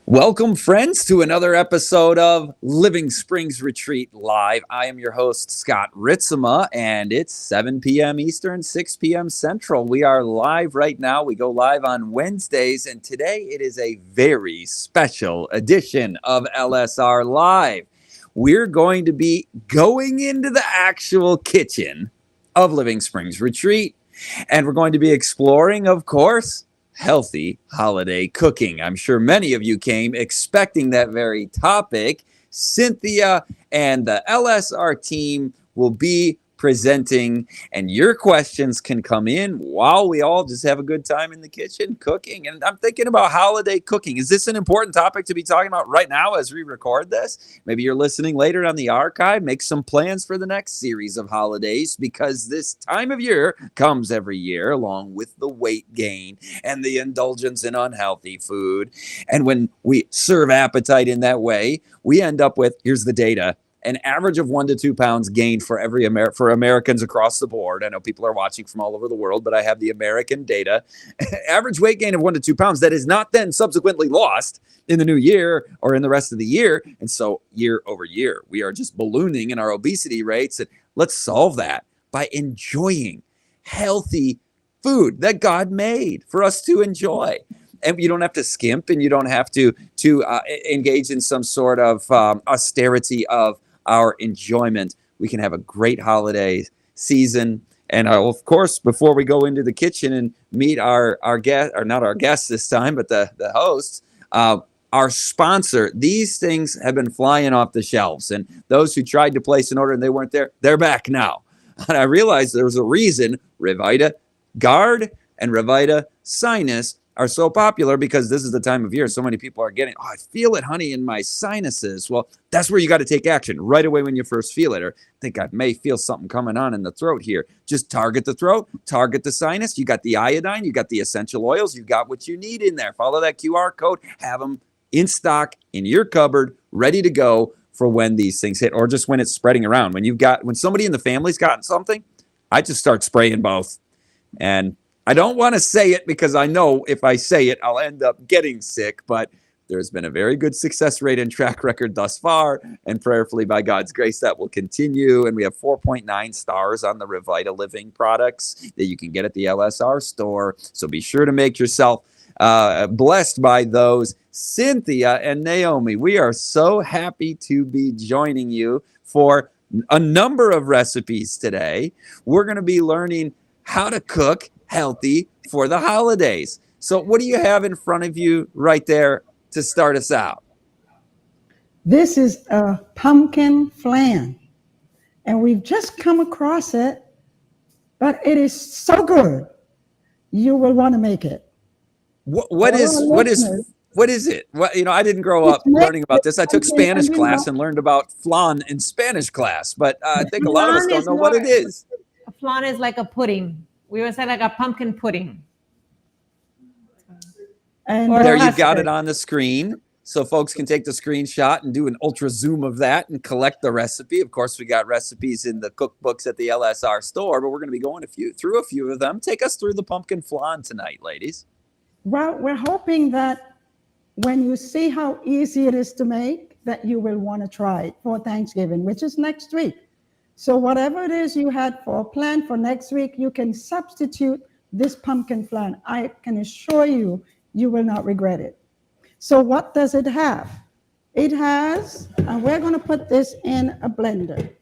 Welcome, friends, to another episode of Living Springs Retreat Live. I am your host, Scott Ritsema, and it's 7 p.m. Eastern, 6 p.m. Central. We are live right now. We go live on Wednesdays, and today it is a very special edition of LSR Live. We're going to be going into the actual kitchen of Living Springs Retreat, and we're going to be exploring, of course, healthy holiday cooking. I'm sure many of you came expecting that very topic. Cynthia and the LSR team will be presenting, and your questions can come in while we all just have a good time in the kitchen cooking. And I'm thinking about holiday cooking. Is this an important topic to be talking about right now as we record this? Maybe you're listening later on the archive. Make some plans for the next series of holidays, because this time of year comes every year along with the weight gain and the indulgence in unhealthy food. And when we serve appetite in that way, we end up with, here's the data, an average of 1 to 2 pounds gained for for Americans across the board. I know people are watching from all over the world, but I have the American data. Average weight gain of 1 to 2 pounds that is not then subsequently lost in the new year or in the rest of the year. And so year over year, we are just ballooning in our obesity rates. And let's solve that by enjoying healthy food that God made for us to enjoy. And you don't have to skimp, and you don't have to engage in some sort of austerity of our enjoyment. We can have a great holiday season. And of course, before we go into the kitchen and meet our guest, or not our guests this time, but the hosts, our sponsor, these things have been flying off the shelves. And those who tried to place an order and they weren't there, they're back now. And I realized there was a reason Revita Guard and Revita Sinus are so popular, because this is the time of year so many people are getting, oh, I feel it, honey, in my sinuses. Well, that's where you got to take action right away when you first feel it, or think I may feel something coming on in the throat here. Just target the throat, target the sinus. You got the iodine, you got the essential oils, you got what you need in there. Follow that QR code, have them in stock in your cupboard, ready to go for when these things hit, or just when it's spreading around. When somebody in the family's gotten something, I just start spraying both. And I don't want to say it, because I know if I say it, I'll end up getting sick, but there's been a very good success rate and track record thus far, and prayerfully, by God's grace, that will continue. And we have 4.9 stars on the Revita Living products that you can get at the LSR store. So be sure to make yourself blessed by those. Cynthia and Naomi, we are so happy to be joining you for a number of recipes today. We're going to be learning how to cook healthy for the holidays. So what do you have in front of you right there to start us out? This is a pumpkin flan, and we've just come across it, but it is so good. You will want to make it. What is it? I didn't grow up learning about this. I took Spanish class and learned about flan in Spanish class, but I think a lot of us don't know what it is. A flan is like a pudding. We would say like a pumpkin pudding. And there you've got it on the screen, so folks can take the screenshot and do an ultra zoom of that and collect the recipe. Of course, we got recipes in the cookbooks at the LSR store, but we're going to be going through a few of them. Take us through the pumpkin flan tonight, ladies. Well, we're hoping that when you see how easy it is to make, that you will want to try it for Thanksgiving, which is next week. So whatever it is you had planned for next week, you can substitute this pumpkin flan. I can assure you, you will not regret it. So what does it have? It has, and we're going to put this in a blender.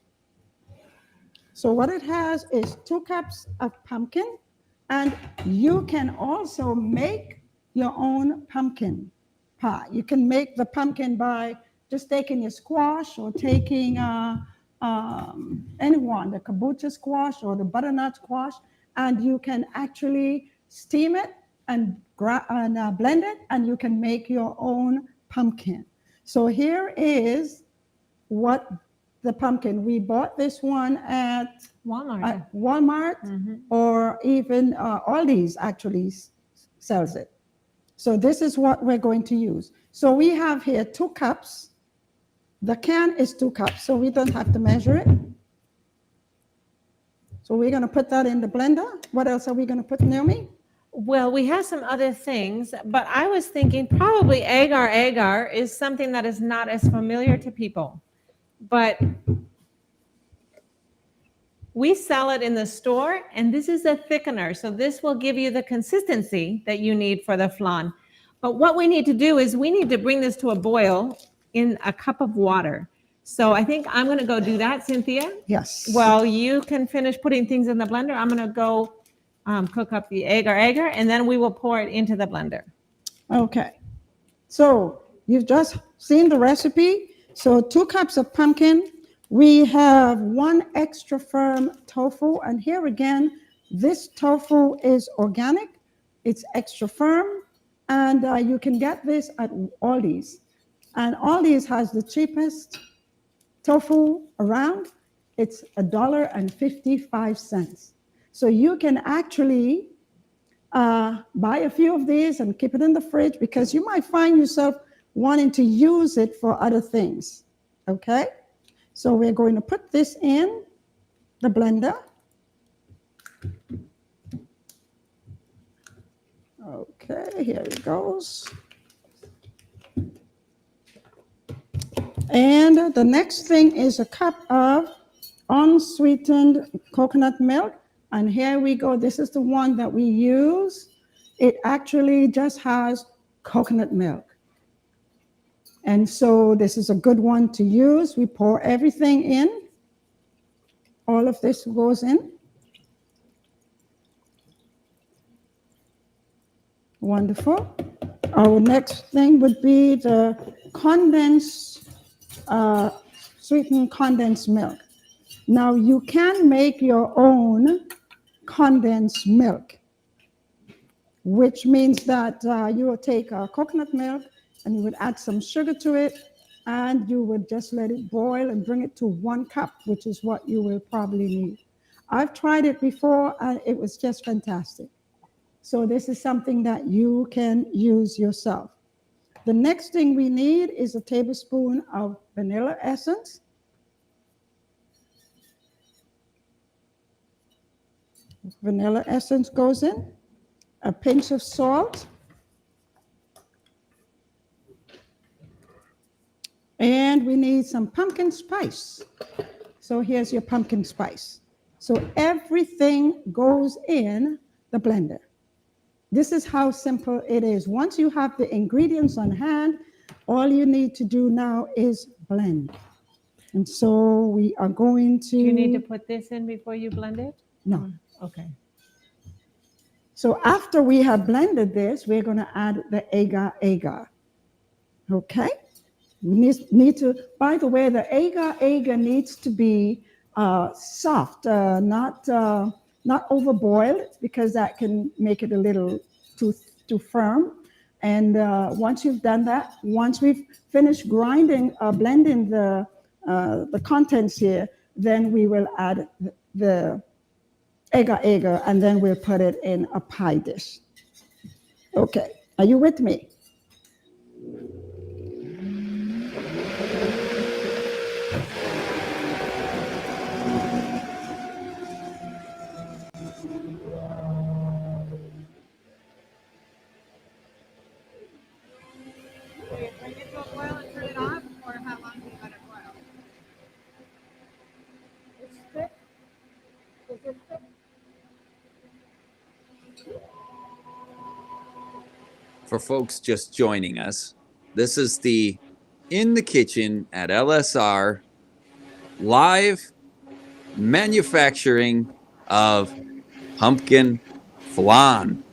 So what it has is 2 cups of pumpkin, and you can also make your own pumpkin pie. You can make the pumpkin by just taking your squash, or taking anyone, the kabocha squash or the butternut squash, and you can actually steam it and blend it, and you can make your own pumpkin. So here is what the pumpkin. We bought this one at Walmart, mm-hmm. Or even Aldi's actually sells it. So this is what we're going to use. So we have here 2 cups. The can is 2 cups, so we don't have to measure it. So we're going to put that in the blender. What else are we going to put, Naomi? Well, we have some other things, but I was thinking probably agar is something that is not as familiar to people. But we sell it in the store, and this is a thickener. So this will give you the consistency that you need for the flan. But what we need to do is we need to bring this to a boil in a cup of water. So I think I'm going to go do that, Cynthia. Yes. Well, you can finish putting things in the blender. I'm going to go cook up the agar, and then we will pour it into the blender. Okay. So you've just seen the recipe. So 2 cups of pumpkin. We have 1 extra firm tofu. And here again, this tofu is organic. It's extra firm. And you can get this at Aldi's. And Aldi's has the cheapest tofu around. It's $1.55. So you can actually buy a few of these and keep it in the fridge because you might find yourself wanting to use it for other things. Okay? So we're going to put this in the blender. Okay, here it goes. And the next thing is a cup of unsweetened coconut milk. And here we go. This is the one that we use. It actually just has coconut milk. And so this is a good one to use. We pour everything in. All of this goes in. Wonderful. Our next thing would be the condensed, sweetened condensed milk. Now you can make your own condensed milk, which means that you will take coconut milk and you would add some sugar to it, and you would just let it boil and bring it to 1 cup, which is what you will probably need. I've tried it before, and it was just fantastic. So this is something that you can use yourself. The next thing we need is a tablespoon of vanilla essence. Vanilla essence goes in. A pinch of salt. And we need some pumpkin spice. So here's your pumpkin spice. So everything goes in the blender. This is how simple it is. Once you have the ingredients on hand, all you need to do now is blend. And so we are going to... Do you need to put this in before you blend it? No. Okay. So after we have blended this, we're going to add the agar. Okay? We need to, by the way, the agar needs to be soft, not overboiled, because that can make it a little too firm. And once you've done that, once we've finished blending the contents here, then we will add the agar, and then we'll put it in a pie dish. Okay, are you with me? Bring it to a boil and turn it off, or how long do you let it boil? It's thick. Is it thick? For folks just joining us, this is the In the Kitchen at LSR live manufacturing of pumpkin flan,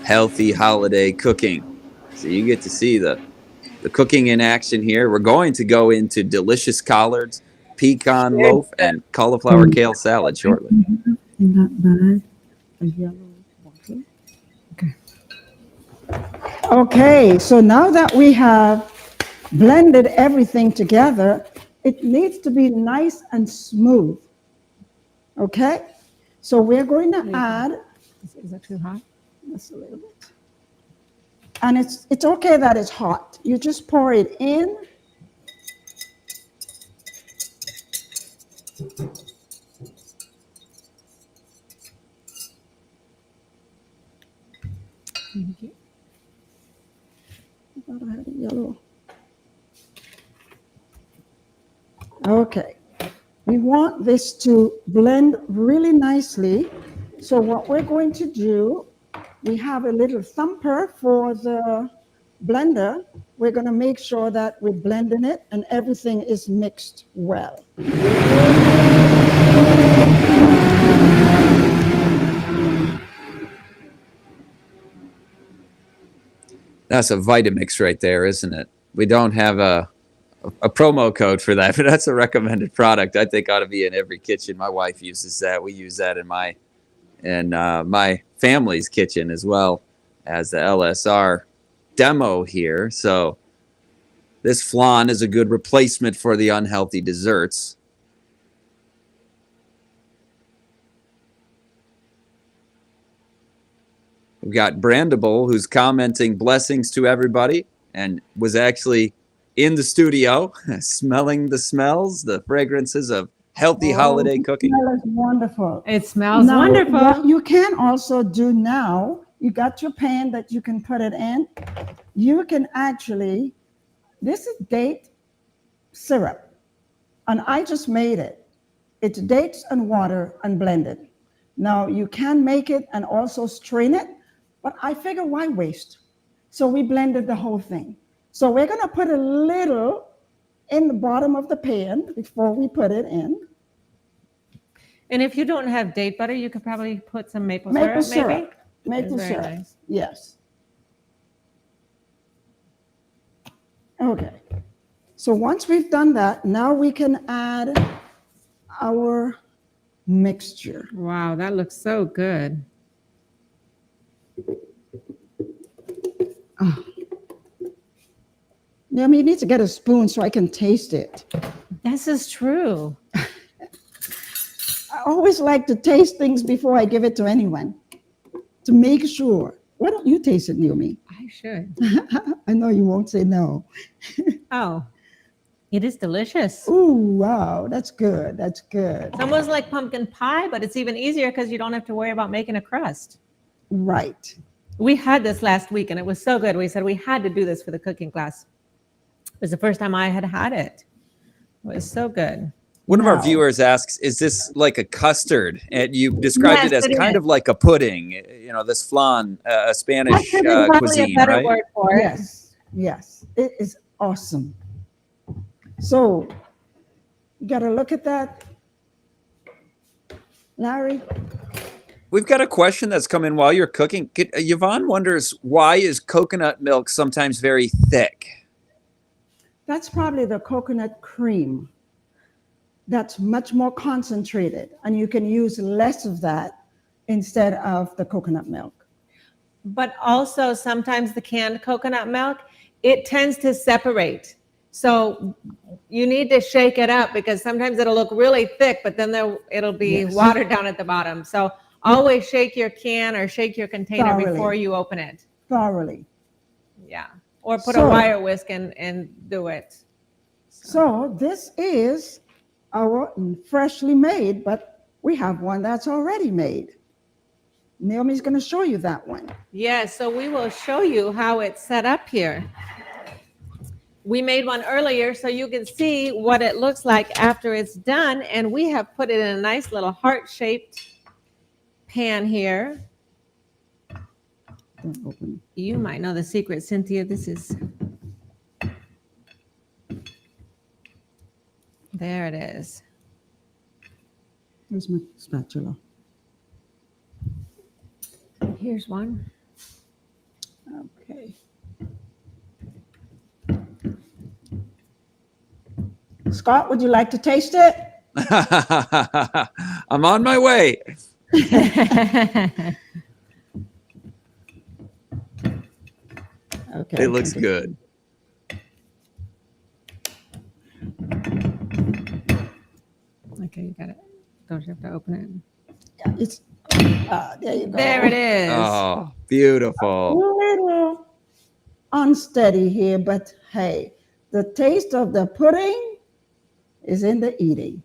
healthy holiday cooking. So you get to see the cooking in action here. We're going to go into delicious collards, pecan loaf, and cauliflower kale salad shortly. Not bad. A yellow bottle. Okay. Okay, so now that we have blended everything together, it needs to be nice and smooth. Okay? So we're going to add... Is it too hot? Just a little bit. And it's okay that it's hot. You just pour it in. Thank you. I thought I had a yellow. Okay. We want this to blend really nicely. So what we're going to do, we have a little thumper for the blender. We're going to make sure that we're blending it and everything is mixed well. That's a Vitamix right there, isn't it? We don't have a promo code for that, but that's a recommended product. I think ought to be in every kitchen. My wife uses that. We use that in my family's kitchen as well as the LSR demo here. So this flan is a good replacement for the unhealthy desserts. We've got Brandable, who's commenting blessings to everybody and was actually in the studio smelling the smells, the fragrances of healthy holiday cooking. That is wonderful. It smells Now, wonderful. what you can also do now, you got your pan that you can put it in. You can actually, this is date syrup, and I just made it. It's dates and water and blended. Now, you can make it and also strain it, but I figure why waste? So we blended the whole thing. So we're gonna put a little in the bottom of the pan before we put it in. And if you don't have date butter, you could probably put some maple Maple syrup, maybe. syrup. Maple Very syrup. nice. Yes. Okay. So once we've done that, now we can add our mixture. Wow, that looks so good. Now, you need to get a spoon so I can taste it. This is true. I always like to taste things before I give it to anyone to make sure. Why don't you taste it, Naomi? I should. I know you won't say no. Oh, it is delicious. Ooh, wow, that's good. That's good. It's almost like pumpkin pie, but it's even easier because you don't have to worry about making a crust. Right. We had this last week and it was so good. We said we had to do this for the cooking class. It was the first time I had it. It was so good. One of our Wow. viewers asks, is this like a custard? And you described Yes, it as it kind is. of like a pudding, you know, this flan, a Spanish Custard is probably cuisine, a better right? word for it. Yes, yes, it is awesome. So, you got to look at that, Larry. We've got a question that's come in while you're cooking. Yvonne wonders, why is coconut milk sometimes very thick? That's probably the coconut cream. That's much more concentrated, and you can use less of that instead of the coconut milk. But also sometimes the canned coconut milk, it tends to separate. So you need to shake it up because sometimes it'll look really thick, but then it'll be Yes. watered down at the bottom. So always shake your can or shake your container Thoroughly. before you open it. Thoroughly. Yeah. Or put So- a wire whisk and do it. So this is our freshly made, but we have one that's already made. Naomi's going to show you that one. Yes, so we will show you how it's set up here. We made one earlier so you can see what it looks like after it's done. And we have put it in a nice little heart-shaped pan here. Don't open. You might know the secret, Cynthia. This is... There it is. Here's my spatula. Here's one. Okay. Scott, would you like to taste it? I'm on my way. Okay. It looks good. Okay, you got it. Don't you have to open it? Yeah, it's there you go. There it is. Oh, beautiful. A little unsteady here, but hey, the taste of the pudding is in the eating.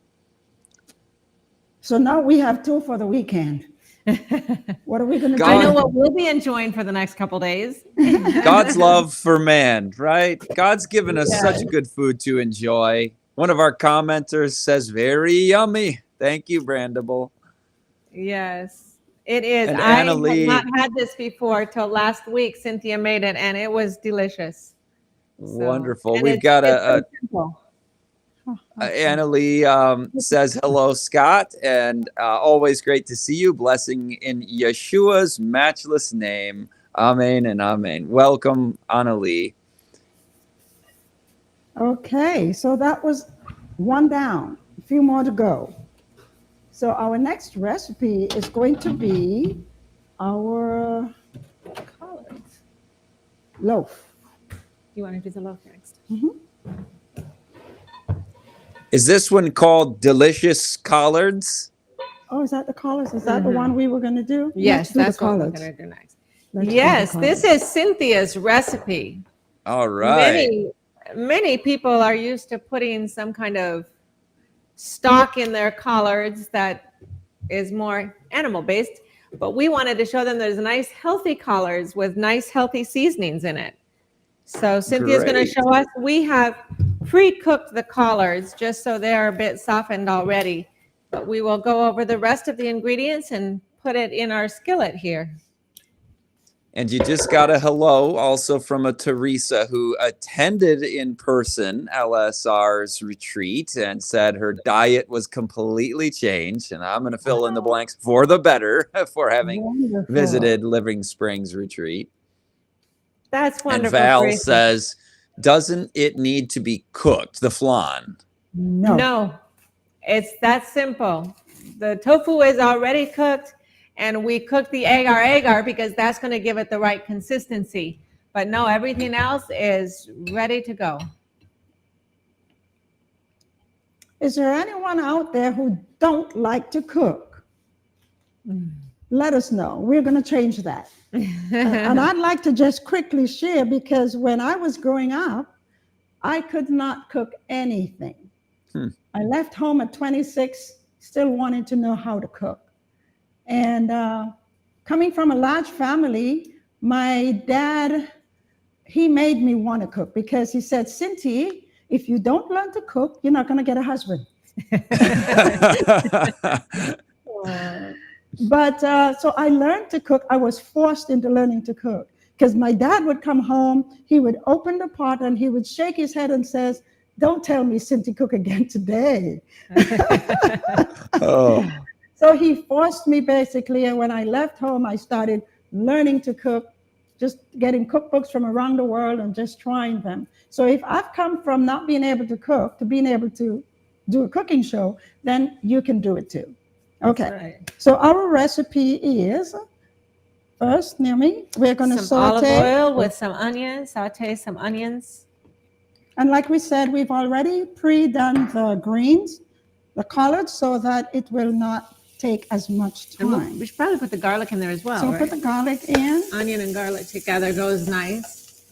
So now we have two for the weekend. What are we going to do? I know what we'll be enjoying for the next couple days. God's love for man, right? God's given us such good food to enjoy. One of our commenters says, very yummy. Thank you, Brandable. Yes, it is. And I Anna had Lee- not had this before till last week. Cynthia made it, and it was delicious. Wonderful. And We've got it's so simple. Anna Lee says, hello, Scott, and always great to see you. Blessing in Yeshua's matchless name. Amen and amen. Welcome, Anna Lee. Okay, so that was one down, a few more to go. So our next recipe is going to be our loaf. You want to do the loaf next? Is this one called Delicious Collards? Oh, is that the collards? Is that the one we were going to do? Yes, Let's do the that's what we're collards. going to do next. Let's do the Yes, collards. this is Cynthia's recipe. All right. Many people are used to putting some kind of stock in their collards that is more animal based, but we wanted to show them there's nice healthy collards with nice healthy seasonings in it. So Cynthia's going to Great. show us. We have pre-cooked the collards just so they are a bit softened already, but we will go over the rest of the ingredients and put it in our skillet here. And you just got a hello also from a Teresa who attended in person LSR's retreat and said her diet was completely changed. And I'm going to fill in the blanks for the better for having Wonderful. visited Living Springs retreat. That's wonderful. And Val Teresa. says, doesn't it need to be cooked, the flan? No. It's that simple. The tofu is already cooked, and we cook the agar because that's going to give it the right consistency. But no, everything else is ready to go. Is there anyone out there who don't like to cook? Let us know. We're going to change that. And I'd like to just quickly share, because when I was growing up, I could not cook anything. I left home at 26, still wanting to know how to cook. And coming from a large family, my dad, he made me want to cook because he said, Cynthia, if you don't learn to cook, you're not going to get a husband. But so I learned to cook. I was forced into learning to cook because my dad would come home, he would open the pot and he would shake his head and says, don't tell me Cynthia cook again today. Oh. So he forced me basically, and when I left home, I started learning to cook, just getting cookbooks from around the world and just trying them. So if I've come from not being able to cook to being able to do a cooking show, then you can do it too. Okay, Right. so our recipe is, first, Naomi, we're going to Some olive saute. oil with some onions, saute some onions. And like we said, we've already pre-done the greens, the collards, so that it will not take as much And time. we should probably put the garlic in there as well, So right? put the garlic in, Onion and garlic together goes nice.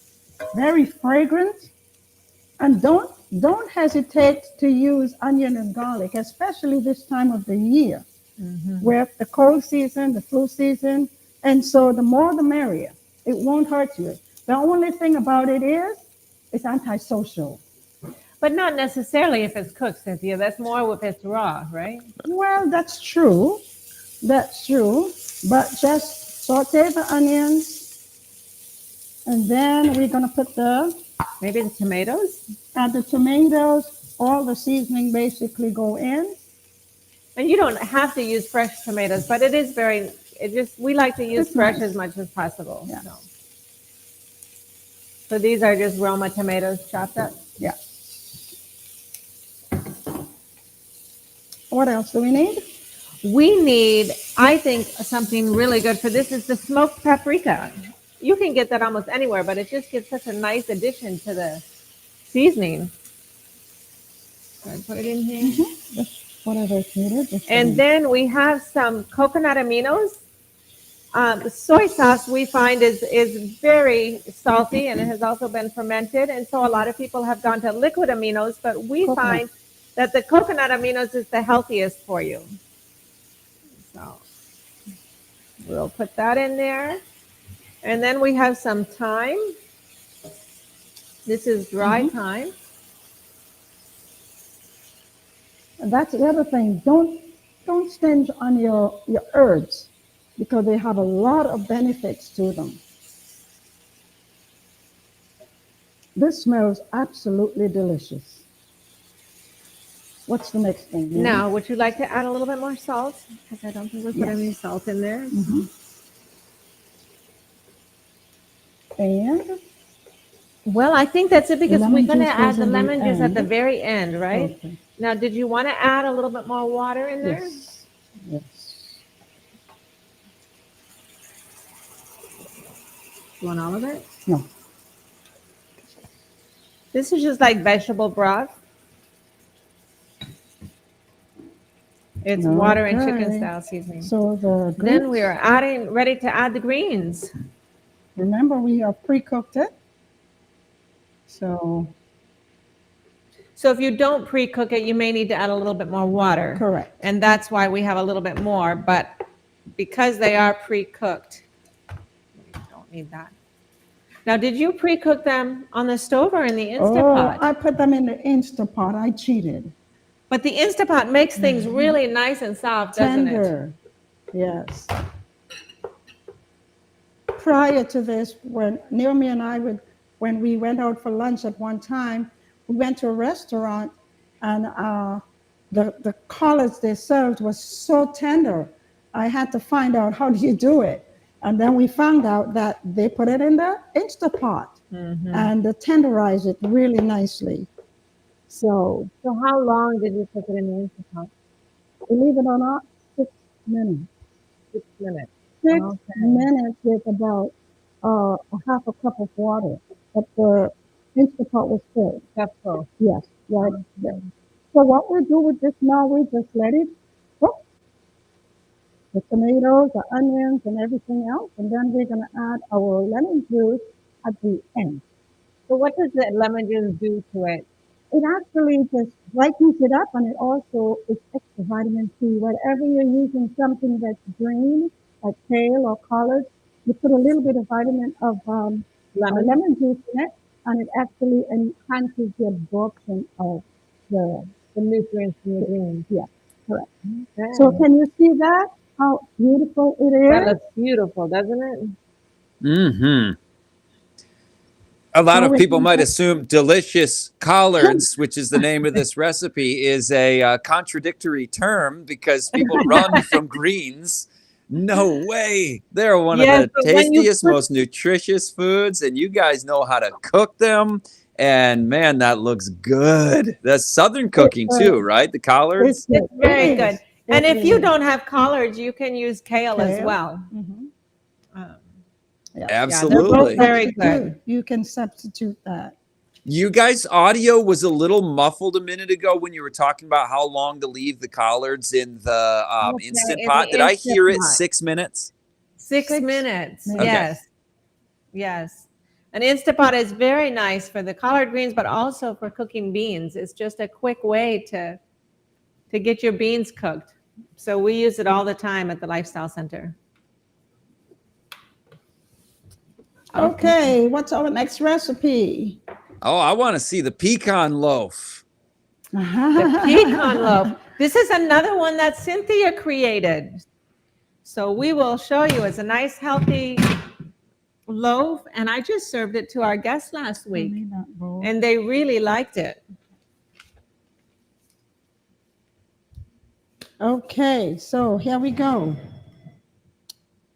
very fragrant. And don't hesitate to use onion and garlic, especially this time of the year, where the cold season, the flu season, and so the more the merrier. It won't hurt you. The only thing about it is it's antisocial. But not necessarily if it's cooked, Cynthia. That's more if it's raw, right? Well, that's true. That's true. But just saute the onions, and then we're going to put Maybe the tomatoes. add the tomatoes, all the seasoning basically go in. And you don't have to use fresh tomatoes, but it is we like to use It's fresh nice. as much as possible. Yeah. So these are just Roma tomatoes chopped up. Yeah. What else do we need? We need, I think, something really good for this is the smoked paprika. You can get that almost anywhere, but it just gives such a nice addition to the seasoning. So I put it in here. Just whatever is needed. just And then we have some coconut aminos. The soy sauce we find is very salty, and it has also been fermented. And so a lot of people have gone to liquid aminos, but we Coconut. find that the coconut aminos is the healthiest for you. So We'll put that in there. And then we have some thyme. This is dry thyme. And that's the other thing. Don't stinge on your herbs because they have a lot of benefits to them. This smells absolutely delicious. What's the next thing? Mary? Now, would you like to add a little bit more salt? Because I don't think we put any salt in there. And well, I think that's it because Lemon we're going to juice add goes the in the lemon juice at the end. very end, right? Okay. Now, did you want to add a little bit more water in there? Yes. Yes. You want all of it? No. This is just like vegetable broth. It's water and chicken Okay. style seasoning. So the Then greens, we are ready to add the greens. remember we have pre-cooked it. So So if you don't pre-cook it, you may need to add a little bit more water. correct. And that's why we have a little bit more, but because they are pre-cooked, we don't need that. Now, did you pre-cook them on the stove or in the Oh, Instapot? I put them in the Instapot. I cheated. But the Instapot makes things really nice and soft, doesn't it? Tender. Yes. Prior to this, when Naomi and I when we went out for lunch at one time, we went to a restaurant and the collards they served was so tender. I had to find out how do you do it. And then we found out that they put it in the Instapot and they tenderize it really nicely. So So how long did you cook it in the Instapot? believe it or not, 6 minutes. 6 minutes. 6 Okay. minutes with about a half a cup of water. But the Instapot was full. That's all. Yes, right there. So what we do with this now, we just let it cook. The tomatoes, the onions, and everything else. And then we're going to add our lemon juice at the end. So what does the lemon juice do to it? It actually just brightens it up, and it also is extra vitamin C. Whatever you're using something that's green, like kale or collards, you put a little bit of lemon juice in it, and it actually enhances the absorption of the nutrients in the greens. Yeah, correct. Okay. So can you see that? How beautiful it That is? looks beautiful, doesn't it? Mm-hmm. A lot of people might assume delicious collards, which is the name of this recipe, is a contradictory term because people run from greens. No way. They're one Yes, of but the when you tastiest, put- most nutritious foods, and you guys know how to cook them. And man, that looks good. That's Southern cooking too, right? The collards. It's very It good. is. And It if you is. don't have collards, you can use kale as Kale. well. Mhm. Yeah, Absolutely. very good. You can substitute that. You guys' audio was a little muffled a minute ago when you were talking about how long to leave the collards in the Okay, Instant in Pot. the Did I hear it Instant Pot. 6 minutes? 6 6 minutes. minutes. Yes. Yes. An Instapot is very nice for the collard greens, but also for cooking beans. It's just a quick way to get your beans cooked. So we use it all the time at the Lifestyle Center. Okay, what's our next recipe? Oh, I want to see the pecan loaf. The pecan loaf. This is another one that Cynthia created. So we will show you. It's a nice, healthy loaf. And I just served it to our guests last week, and they really liked it. Okay, so here we go.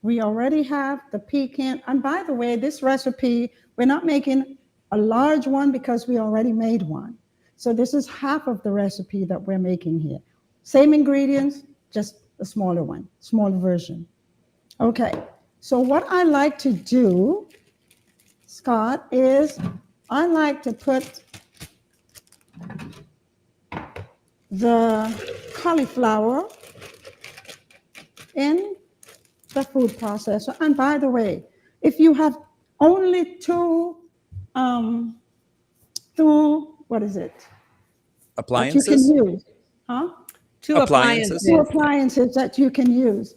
We already have the pecan. And by the way, this recipe, we're not making a large one because we already made one. So this is half of the recipe that we're making here. Same ingredients, just a smaller one, smaller version. Okay, so what I like to do, Scott, is I like to put the cauliflower in the food processor. And by the way, if you have only two, what is it? Appliances? That you can use, huh? Two Appliances. appliances. Two appliances that you can use.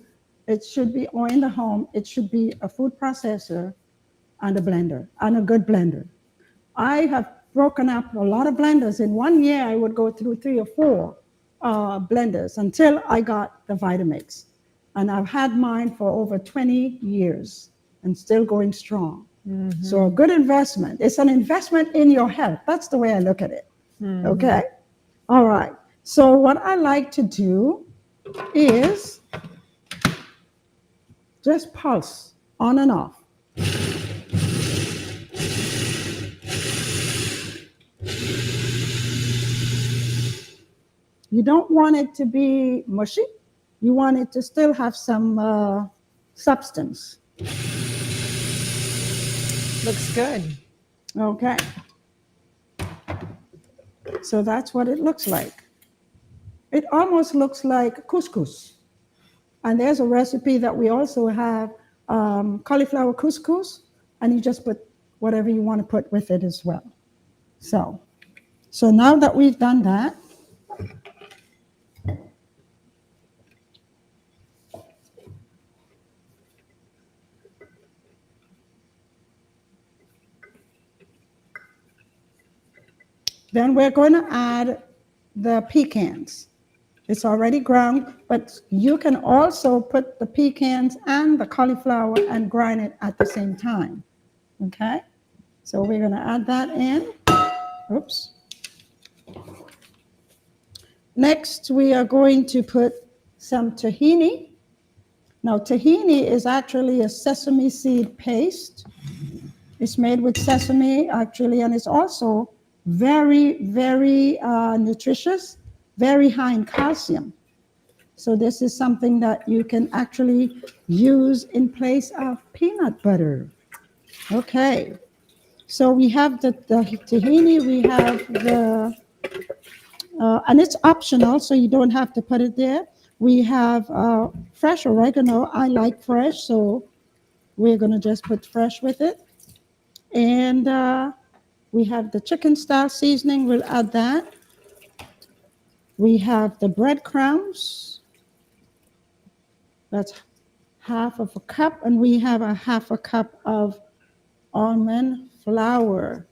It should be, or in the home, it should be a food processor and a blender, and a good blender. I have broken up a lot of blenders. In 1 year, I would go through 3 or 4 blenders until I got the Vitamix. And I've had mine for over 20 years and still going strong. So a good investment. It's an investment in your health. That's the way I look at it. Okay? All right. So what I like to do is just pulse on and off. You don't want it to be mushy. You want it to still have some substance. Looks good. Okay. So that's what it looks like. It almost looks like couscous. And there's a recipe that we also have, cauliflower couscous, and you just put whatever you want to put with it as well. So now that we've done that, then we're going to add the pecans. It's already ground, but you can also put the pecans and the cauliflower and grind it at the same time. Okay? So we're going to add that in. Oops. Next, we are going to put some tahini. Now, tahini is actually a sesame seed paste. It's made with sesame, actually, and it's also very, very nutritious, very high in calcium. So this is something that you can actually use in place of peanut butter. Okay. So we have the tahini, we have the, and it's optional, so you don't have to put it there. We have fresh oregano. I like fresh, so we're going to just put fresh with it. And we have the chicken style seasoning. We'll add that. We have the breadcrumbs. That's half of a cup. And we have a half a cup of almond flour.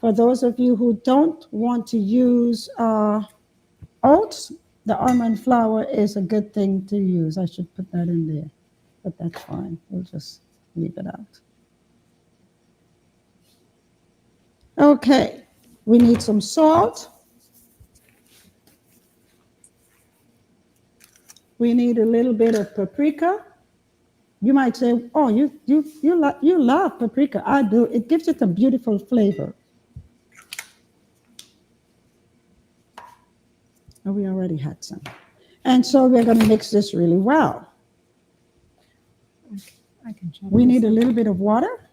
For those of you who don't want to use oats, the almond flour is a good thing to use. I should put that in there, but that's fine. We'll just leave it out. Okay, we need some salt. We need a little bit of paprika. You might say, "Oh, you love paprika." I do. It gives it a beautiful flavor. Oh, we already had some. And so we're going to mix this really well. We need a little bit of water.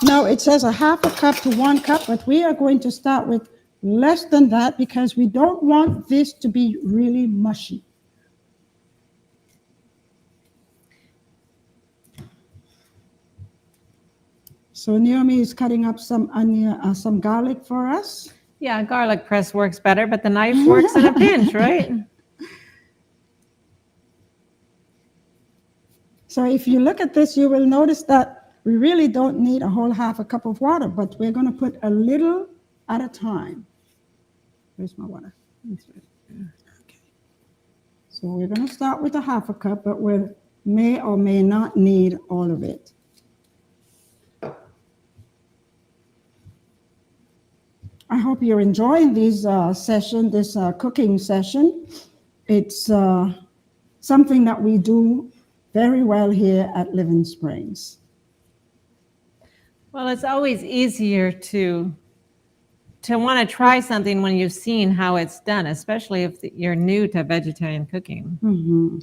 Now it says a half a cup to 1 cup, but we are going to start with less than that because we don't want this to be really mushy. So Naomi is cutting up some onion, some garlic for us. Yeah, garlic press works better, but the knife works in a pinch, right? So if you look at this, you will notice that we really don't need a whole half a cup of water, but we're going to put a little at a time. Where's my water? Okay. So we're going to start with a half a cup, but we may or may not need all of it. I hope you're enjoying this cooking session. It's something that we do very well here at Living Springs. Well, it's always easier to want to try something when you've seen how it's done, especially if you're new to vegetarian cooking. Mm-hmm.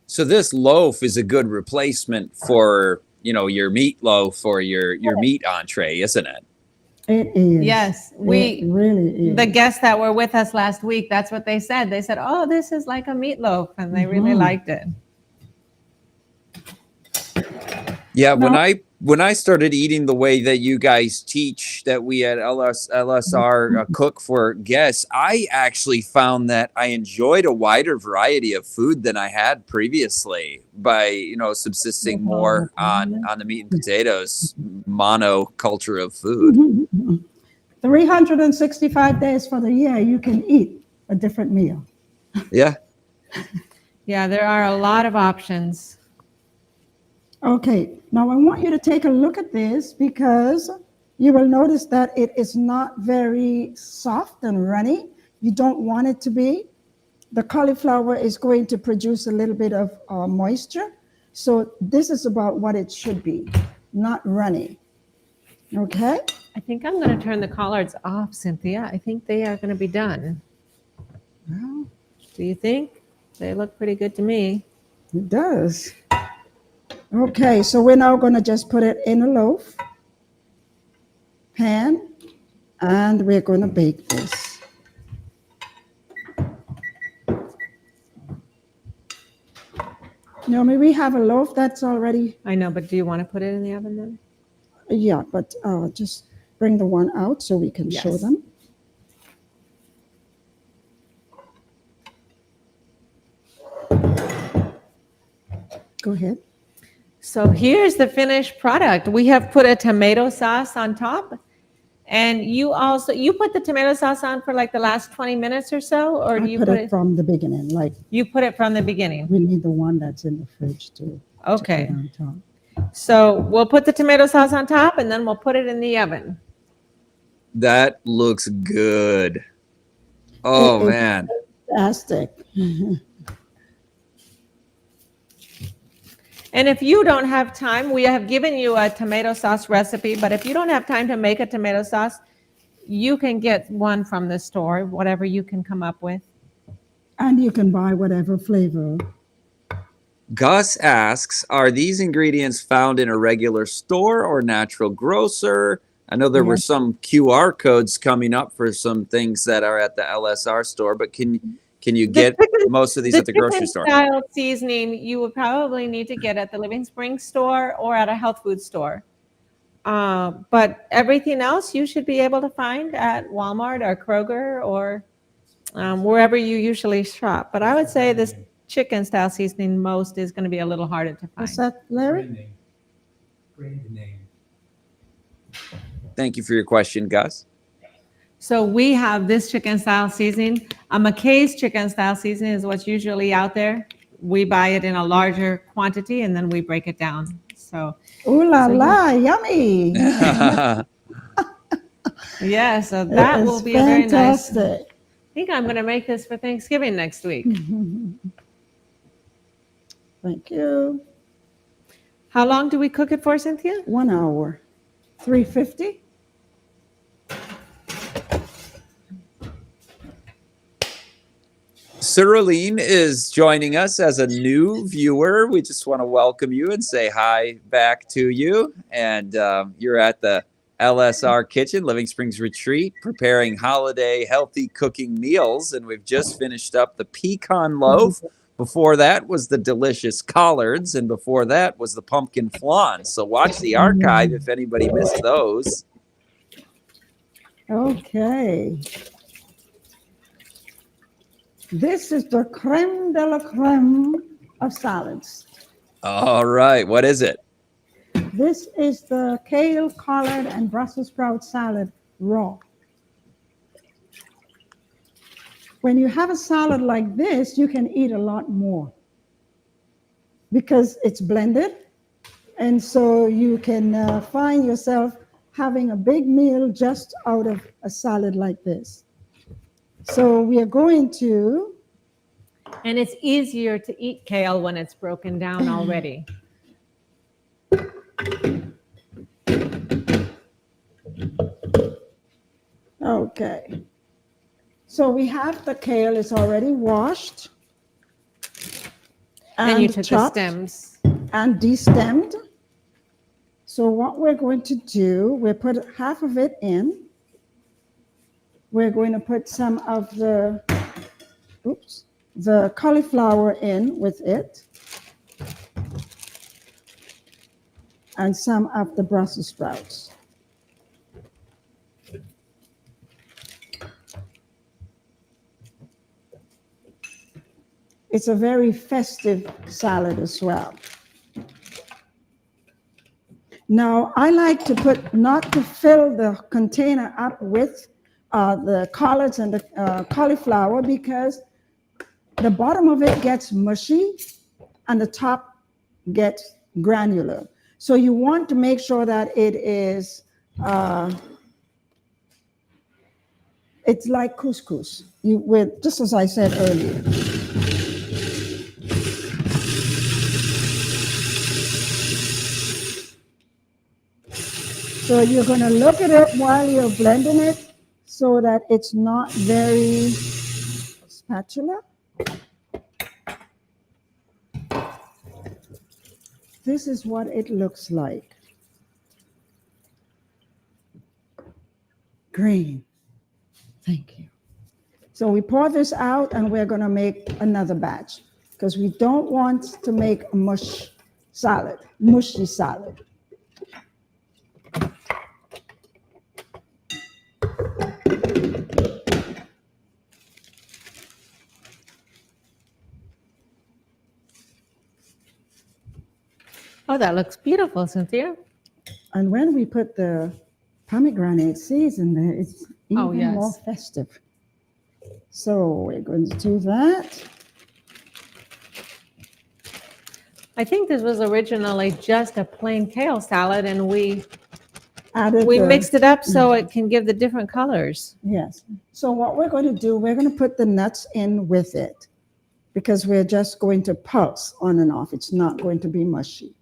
So this loaf is a good replacement for, your meatloaf or your meat entree, isn't it? It is. Yes, it really is. The guests that were with us last week, that's what they said. They said, "Oh, this is like a meatloaf," and they really liked it. Yeah, when Now, I started eating the way that you guys teach, that we at LSR cook for guests, I actually found that I enjoyed a wider variety of food than I had previously by, subsisting more on the meat and potatoes monoculture of food. 365 days for the year, you can eat a different meal. Yeah. Yeah, there are a lot of options. Okay, now I want you to take a look at this because you will notice that it is not very soft and runny. You don't want it to be. The cauliflower is going to produce a little bit of moisture. So this is about what it should be, not runny. Okay? I think I'm going to turn the collards off, Cynthia. I think they are going to be done. Well, Do you think? They look pretty good to me. it does. Okay, so we're now going to just put it in a loaf pan and we're going to bake this. Naomi, we have a loaf that's already, I know, but do you want to put it in the oven then? yeah, but just bring the one out so we can show Yes. them. Go ahead. So here's the finished product. We have put a tomato sauce on top. And you put the tomato sauce on for like the last 20 minutes or so, or do I you put put it it? from the beginning, like You put it from the beginning. we need the one that's in the fridge to Okay. put on top. So we'll put the tomato sauce on top and then we'll put it in the oven. That looks good. Oh, It is man. fantastic. And if you don't have time, we have given you a tomato sauce recipe, but if you don't have time to make a tomato sauce, you can get one from the store, whatever you can come up with. And you can buy whatever flavor. Gus asks, are these ingredients found in a regular store or natural grocer? I know there were Yes. some QR codes coming up for some things that are at the LSR store, but can you get most of these at the grocery store? Style seasoning you would probably need to get at the Living Springs store or at a health food store. But everything else you should be able to find at Walmart or Kroger or wherever you usually shop. But I would say this chicken style seasoning most is going to be a little harder to What's find. that, Larry? Brand name. Thank you for your question, Gus. So we have this chicken style seasoning. McKay's chicken style seasoning is what's usually out there. We buy it in a larger quantity and then we break it down. So Ooh la la, yummy. yeah, so It that is will be a very nice. I fantastic. think I'm going to make this for Thanksgiving next week. Thank you. How long do we cook it for, Cynthia? 1 hour. 350. Cyriline is joining us as a new viewer. We just want to welcome you and say hi back to you. And you're at the LSR Kitchen, Living Springs Retreat, preparing holiday healthy cooking meals. And we've just finished up the pecan loaf. Before that was the delicious collards. And before that was the pumpkin flan. So watch the archive if anybody missed those. Okay. This is the creme de la creme of salads. All right. What is it? This is the kale, collard, and Brussels sprout salad raw. When you have a salad like this, you can eat a lot more because it's blended. And so you can find yourself having a big meal just out of a salad like this. So we are going to, And it's easier to eat kale when it's broken down already. okay. So we have the kale is already washed And you took the chopped stems. and destemmed. So what we're going to do, we'll put half of it in. We're going to put some of the cauliflower in with it. and some of the Brussels sprouts. It's a very festive salad as well. Now, I like to put, not to fill the container up with the collards and the cauliflower, because the bottom of it gets mushy and the top gets granular. So you want to make sure that it is, it's like couscous, just as I said earlier. So you're going to look at it while you're blending it so that it's not very spatula. This is what it looks like. Green. Thank you. So we pour this out and we're going to make another batch because we don't want to make a mushy salad. Oh, that looks beautiful, Cynthia. And when we put the pomegranate seeds in there, it's even more festive. So we're going to do that. I think this was originally just a plain kale salad, and we Added mixed it up so it can give the different colors. Yes. So what we're going to do, we're going to put the nuts in with it because we're just going to pulse on and off. It's not going to be mushy.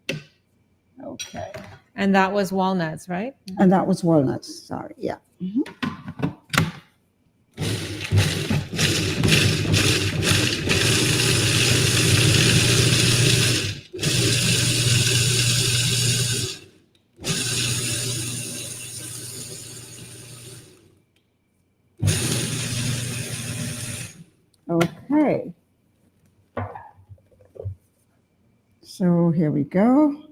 Okay. And that was walnuts, right? And that was walnuts. Sorry. Yeah. Mm-hmm. Okay. So here we go.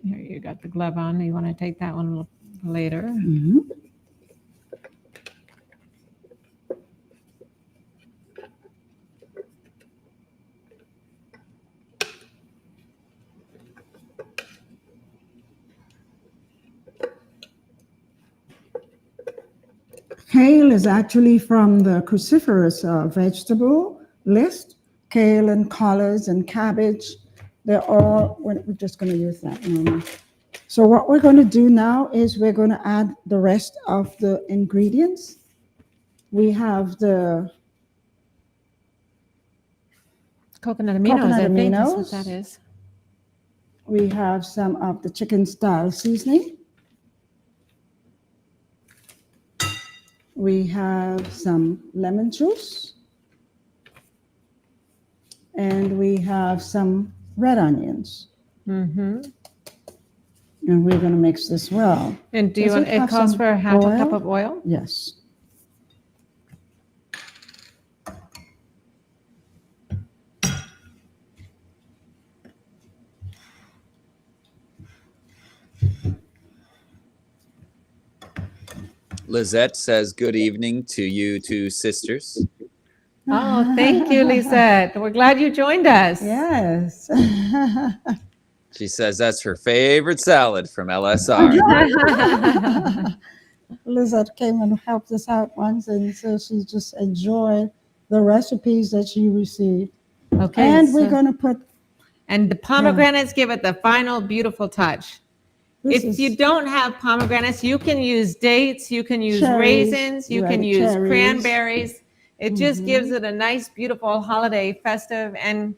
Here, you got the glove on. You want to take that one later? Mm-hmm. Kale is actually from the cruciferous vegetable list. Kale and collards and cabbage, they're all, we're just going to use that. So what we're going to do now is we're going to add the rest of the ingredients. We have the Coconut aminos, I think that's what aminos. that is. We have some of the chicken style seasoning. We have some lemon juice. And we have some red onions. Mm-hmm. And we're going to mix this well. And do you want, it calls for half a cup of oil? Yes. Lizette says, good evening to you two sisters. Oh, thank you, Lisette. We're glad you joined us. Yes. She says that's her favorite salad from LSR. Lizette came and helped us out once, and so she just enjoyed the recipes that she received. Okay. And we're going to put... And the pomegranates give it the final beautiful touch. If you don't have pomegranates, you can use dates, you can use raisins, you can use cranberries. It just gives it a nice, beautiful holiday festive and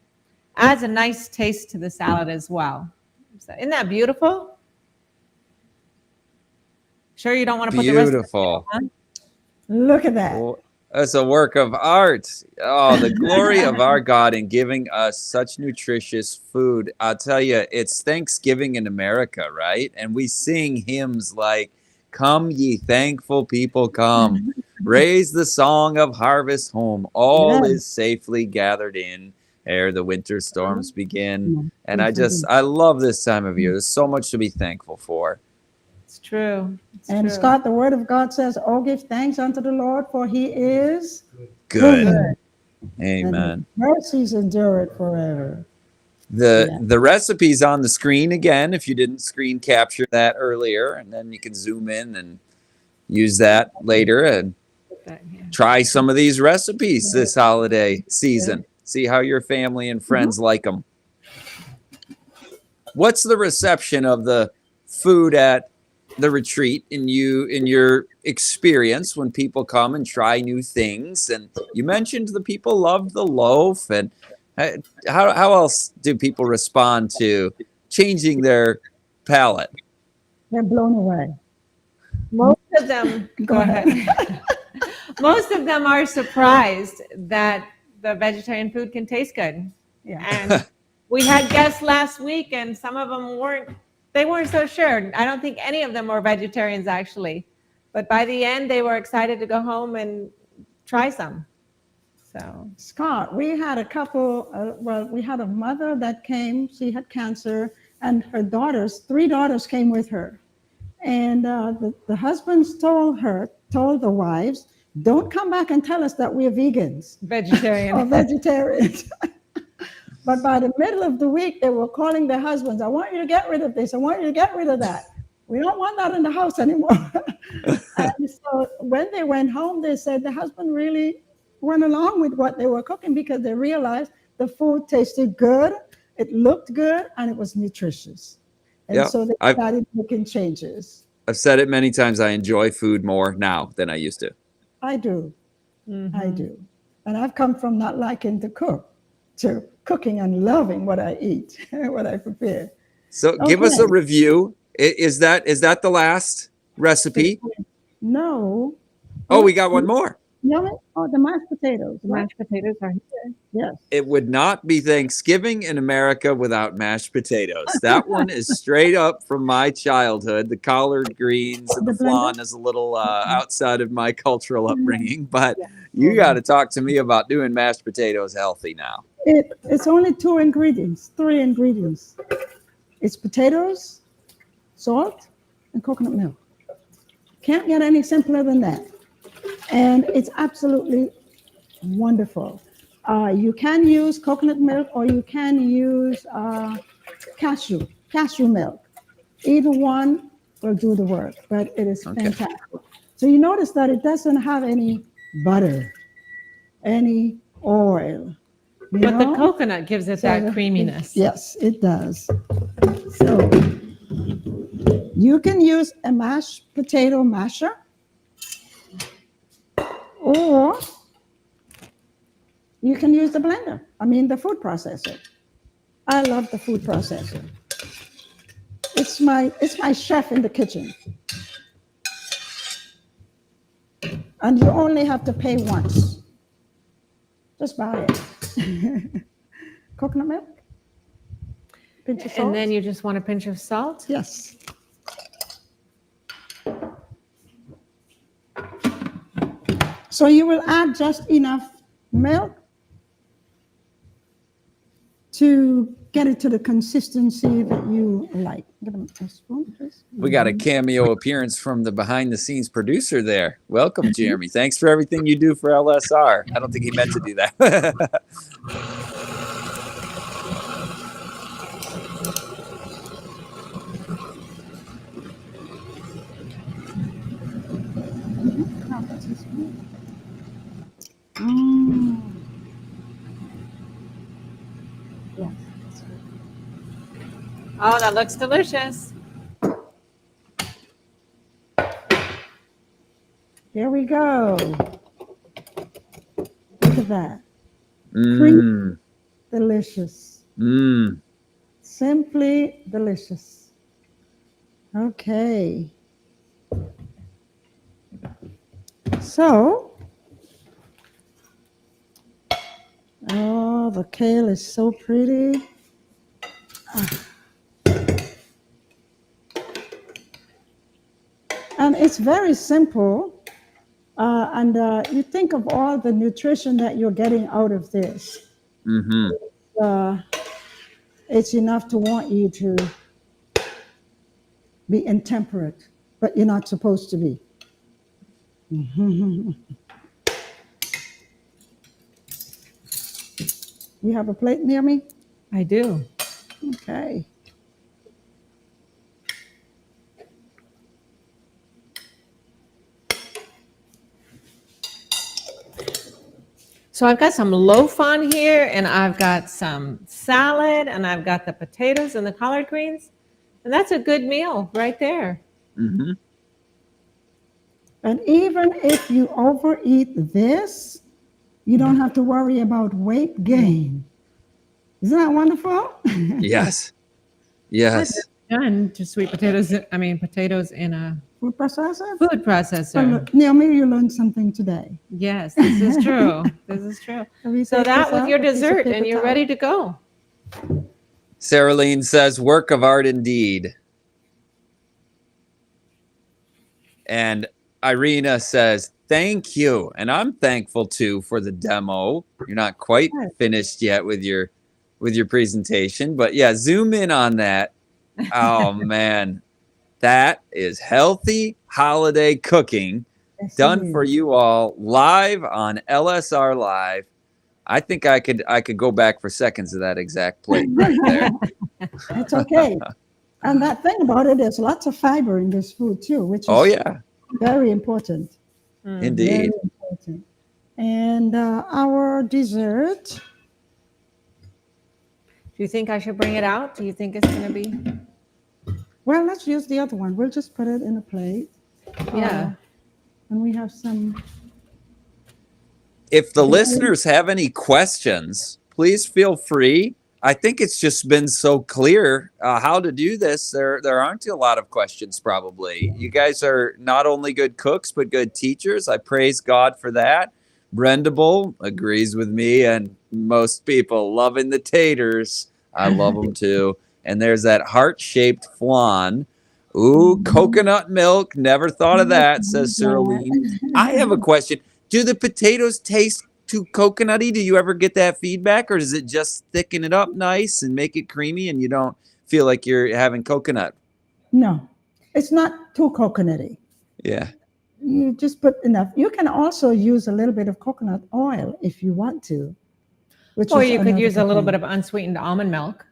adds a nice taste to the salad as well. So, isn't that beautiful? Sure you don't want to put the rest of it on? Look at that. Well, that's a work of art. Oh, the glory of our God in giving us such nutritious food. I'll tell you, it's Thanksgiving in America, right? And we sing hymns like, "Come ye thankful people, come. Raise the song of harvest home. All is safely gathered in. ere the winter storms begin. And Yes, I love this time of year. There's so much to be thankful for. It's true. It's And true. Scott, the word of God says, "Oh, give thanks unto the Lord, for he is Good. and Amen. his mercies endure it forever." The recipe's on the screen again if you didn't screen capture that earlier, and then you can zoom in and use that later and Put that here. try some of these recipes this holiday season. See how your family and friends like them. What's the reception of the food at the retreat in your experience when people come and try new things? And you mentioned the people love the loaf, and how else do people respond to changing their palate? They're blown away. Most of them, Go ahead. Most of them are surprised that the vegetarian food can taste good. Yeah. And we had guests last week, and some of them weren't so sure. I don't think any of them were vegetarians, actually. But by the end, they were excited to go home and try some. So, Scott, we had a couple, we had a mother that came, she had cancer, and her daughters, 3 daughters came with her. And the husbands told the wives, "Don't come back and tell us that we're vegans or vegetarian. vegetarians." But by the middle of the week, they were calling their husbands, "I want you to get rid of this. I want you to get rid of that. We don't want that in the house anymore." And so when they went home, they said the husband really went along with what they were cooking because they realized the food tasted good, it looked good, and it was nutritious. And so they started making changes. I've said it many times. I enjoy food more now than I used to. I do. I do. And I've come from not liking to cook to cooking and loving what I eat, what I prepare. So give us a review. Is that the last recipe? No. Oh, we got one more. No, the mashed potatoes. The mashed potatoes are here. Yes. It would not be Thanksgiving in America without mashed potatoes. That one is straight up from my childhood. The collard greens and the flan is a little outside of my cultural upbringing, but you got to talk to me about doing mashed potatoes healthy now. It's only 3 ingredients. It's potatoes, salt, and coconut milk. Can't get any simpler than that. And it's absolutely wonderful. You can use coconut milk or you can use cashew milk. Either one will do the work, but it is fantastic. So you notice that it doesn't have any butter, any oil. But the coconut gives it that creaminess. Yes, it does. So you can use a mashed potato masher, or you can use the blender. The food processor. I love the food processor. It's my chef in the kitchen. And you only have to pay once. Just buy it. Coconut milk. Pinch of salt. And then you just want a pinch of salt? Yes. So you will add just enough milk to get it to the consistency that you like. Give them a spoon, please. We got a cameo appearance from the behind-the-scenes producer there. Welcome, Jeremy. Thanks for everything you do for LSR. I don't think he meant to do that. Yes. Oh, that looks delicious. Here we go. Look at that. Mmm. Delicious. Mmm. Simply delicious. Okay. So, oh, the kale is so pretty. And it's very simple. And you think of all the nutrition that you're getting out of this. Mm-hmm. it's enough to want you to be intemperate, but you're not supposed to be. You have a plate near me? I do. Okay. So I've got some loaf on here, and I've got some salad, and I've got the potatoes and the collard greens. And that's a good meal right there. Mm-hmm. And even if you overeat this, you don't have to worry about weight gain. Isn't that wonderful? Yes. Yes. Done to sweet potatoes. Potatoes in a Food processor? food processor. Naomi, you learned something today. Yes, this is true. This is true. Have you So take that this was out, your a piece of dessert, paper and you're towel? ready to go. Sarah Lean says, work of art indeed. And Irina says, thank you. And I'm thankful too for the demo. You're not quite finished yet with your presentation, but yeah, zoom in on that. Oh man, that is healthy holiday cooking Yes, done it for is. you all live on LSR Live. I think I could go back for seconds of that exact plate right there. It's okay. And that thing about it, there's lots of fiber in this food too, which is Oh yeah, very important. indeed. Very important. And our dessert, Do you think I should bring it out? Do you think it's going to be? well, let's use the other one. We'll just put it in a plate. Yeah. And we have some. If the listeners have any questions, please feel free. I think it's just been so clear how to do this. There aren't a lot of questions probably. You guys are not only good cooks, but good teachers. I praise God for that. Brendable agrees with me and most people. Loving the taters. I love them too. And there's that heart-shaped flan. Ooh, coconut milk. Never thought of that, says Cyriline. I have a question. Do the potatoes taste too coconutty? Do you ever get that feedback, or does it just thicken it up nice and make it creamy and you don't feel like you're having coconut? No, it's not too coconutty. Yeah. You just put enough. You can also use a little bit of coconut oil if you want to. Or you could use a little bit of unsweetened almond milk.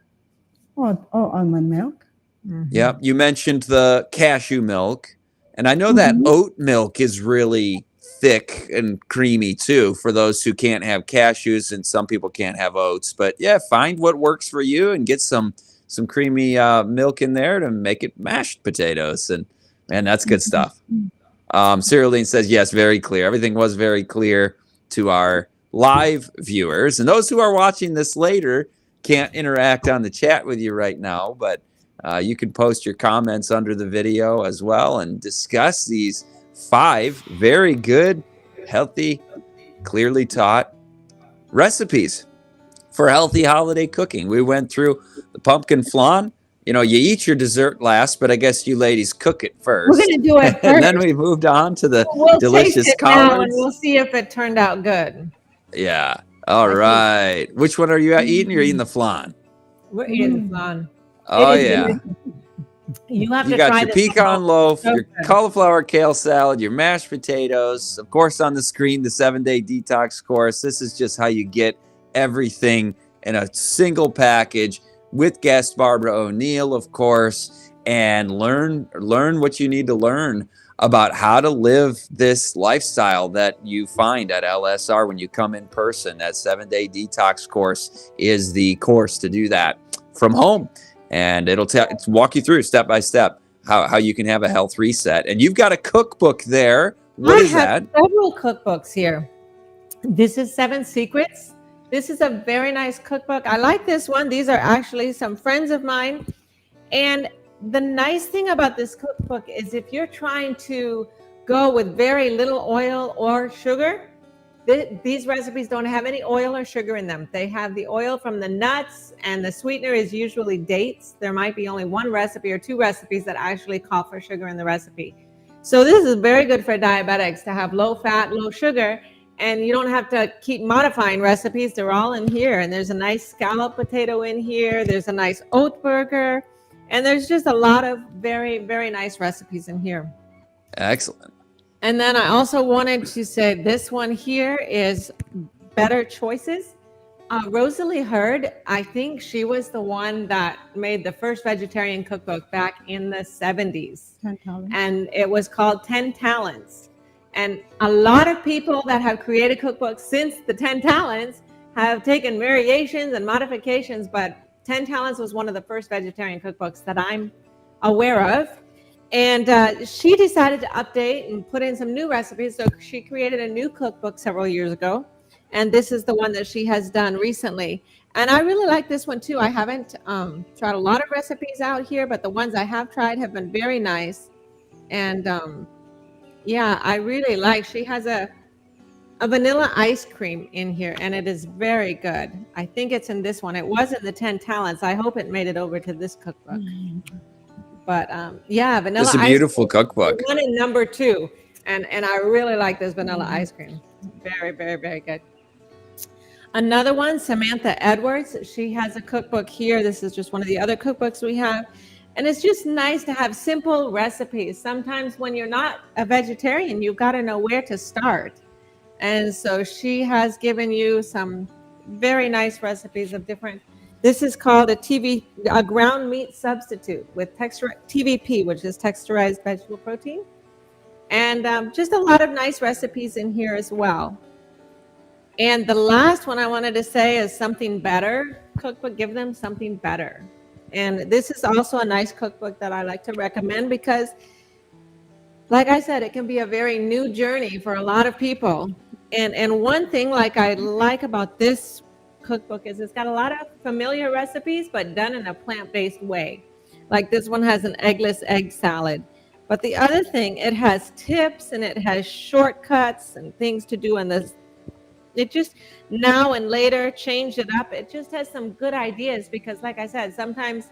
or almond milk. Yeah. You mentioned the cashew milk, and I know that oat milk is really thick and creamy too for those who can't have cashews, and some people can't have oats. But yeah, find what works for you and get some creamy milk in there to make it mashed potatoes, and that's good stuff. Cyriline says yes, very clear. Everything was very clear to our live viewers, and those who are watching this later can't interact on the chat with you right now, but you can post your comments under the video as well and discuss these 5 very good, healthy, clearly taught recipes for healthy holiday cooking. We went through the pumpkin flan. You know, you eat your dessert last, but I guess you ladies cook it first. We're going to do it first. And then we moved on to the delicious taste it now, and collards. we'll see if it turned out good. Yeah. All right. Which one are you eating? You're eating the flan. We're eating the flan. Oh, It is yeah. delicious. You have You to got try your this pecan one. loaf, So your good. cauliflower kale salad, your mashed potatoes. Of course, on the screen, the 7-day detox course. This is just how you get everything in a single package with guest Barbara O'Neill, of course, and learn what you need to learn about how to live this lifestyle that you find at LSR when you come in person. That 7-day detox course is the course to do that from home. And it'll walk you through step by step how you can have a health reset. And you've got a cookbook there. What is I that? have several cookbooks here. This is 7 Secrets. This is a very nice cookbook. I like this one. These are actually some friends of mine. And the nice thing about this cookbook is if you're trying to go with very little oil or sugar, these recipes don't have any oil or sugar in them. They have the oil from the nuts, and the sweetener is usually dates. There might be only 1 recipe or 2 recipes that actually call for sugar in the recipe. So this is very good for diabetics to have low fat, low sugar. And you don't have to keep modifying recipes. They're all in here. And there's a nice scallop potato in here. There's a nice oat burger. And there's just a lot of very, very nice recipes in here. Excellent. And then I also wanted to say this one here is Better Choices. Rosalie Hurd, I think she was the one that made the first vegetarian cookbook back in the 70s. 10 talents. And it was called 10 Talents. And a lot of people that have created cookbooks since the 10 Talents have taken variations and modifications, but 10 Talents was one of the first vegetarian cookbooks that I'm aware of. And she decided to update and put in some new recipes. So she created a new cookbook several years ago. And this is the one that she has done recently. And I really like this one too. I haven't tried a lot of recipes out here, but the ones I have tried have been very nice. And yeah, I really like, she has a vanilla ice cream in here, and it is very good. I think it's in this one. It was in the 10 Talents. I hope it made it over to this cookbook. But yeah, vanilla ice cream. It's a beautiful cookbook. One in number 2. And I really like this vanilla ice cream. Very, very, very good. Another one, Samantha Edwards. She has a cookbook here. This is just one of the other cookbooks we have. And it's just nice to have simple recipes. Sometimes when you're not a vegetarian, you've got to know where to start. And so she has given you some very nice recipes of different. This is called a ground meat substitute with TVP, which is texturized vegetable protein. And just a lot of nice recipes in here as well. And the last one I wanted to say is Something Better cookbook. Give them something better. And this is also a nice cookbook that I like to recommend because, like I said, it can be a very new journey for a lot of people. And one thing I like about this cookbook is it's got a lot of familiar recipes, but done in a plant-based way. Like this one has an eggless egg salad. But the other thing, it has tips and it has shortcuts and things to do in this. It just now and later change it up. It just has some good ideas because, like I said, sometimes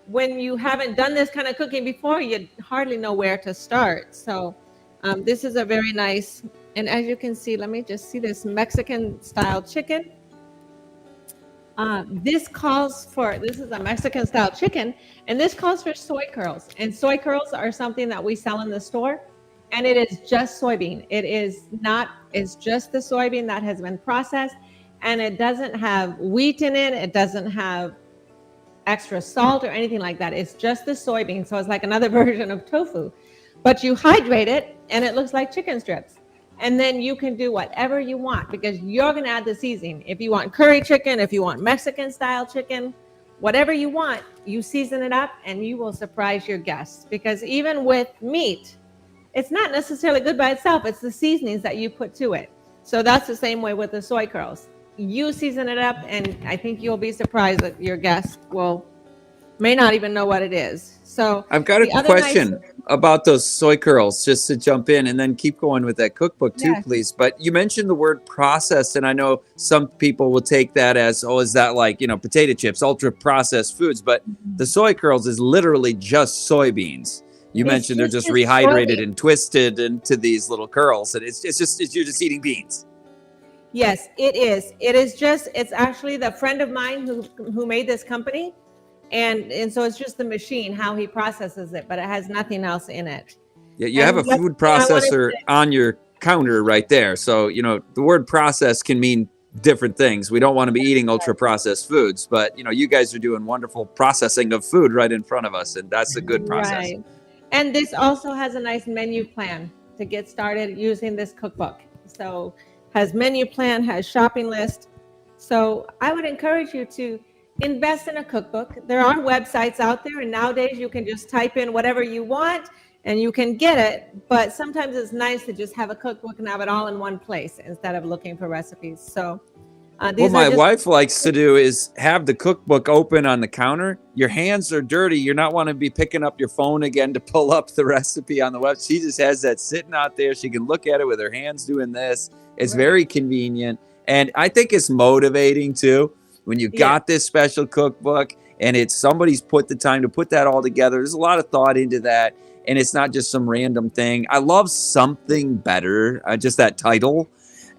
when you haven't done this kind of cooking before, you hardly know where to start. So this is a very nice, and as you can see, let me just see this Mexican style chicken. This is a Mexican style chicken, and this calls for soy curls. And soy curls are something that we sell in the store, and it is just soybean. It's just the soybean that has been processed, and it doesn't have wheat in it. It doesn't have extra salt or anything like that. It's just the soybean. So it's like another version of tofu, but you hydrate it and it looks like chicken strips. And then you can do whatever you want because you're going to add the seasoning. If you want curry chicken, if you want Mexican style chicken, whatever you want, you season it up and you will surprise your guests. Because even with meat, it's not necessarily good by itself. It's the seasonings that you put to it. So that's the same way with the soy curls. You season it up and I think you'll be surprised that your guests may not even know what it is. So I've got a question about those soy curls, just to jump in and then keep going with that cookbook too, please. But you mentioned the word processed, and I know some people will take that as, is that like, potato chips, ultra processed foods? But the soy curls is literally just soybeans. You mentioned they're just rehydrated and twisted into these little curls, and you're just eating beans. Yes, it is. It's actually the friend of mine who made this company. And so it's just the machine, how he processes it, but it has nothing else in it. Yeah, you have a food processor on your counter right there. So, the word process can mean different things. We don't want to be eating ultra processed foods, but you guys are doing wonderful processing of food right in front of us, and that's a good process. Right. And this also has a nice menu plan to get started using this cookbook. So has menu plan, has shopping list. So I would encourage you to invest in a cookbook. There are websites out there, and nowadays you can just type in whatever you want and you can get it. But sometimes it's nice to just have a cookbook and have it all in one place instead of looking for recipes. So what my wife likes to do is have the cookbook open on the counter. Your hands are dirty. You're not want to be picking up your phone again to pull up the recipe on the web. She just has that sitting out there. She can look at it with her hands doing this. It's very convenient. And I think it's motivating too. When you've got this special cookbook and it's somebody's put the time to put that all together, there's a lot of thought into that. And it's not just some random thing. I love Something Better, just that title.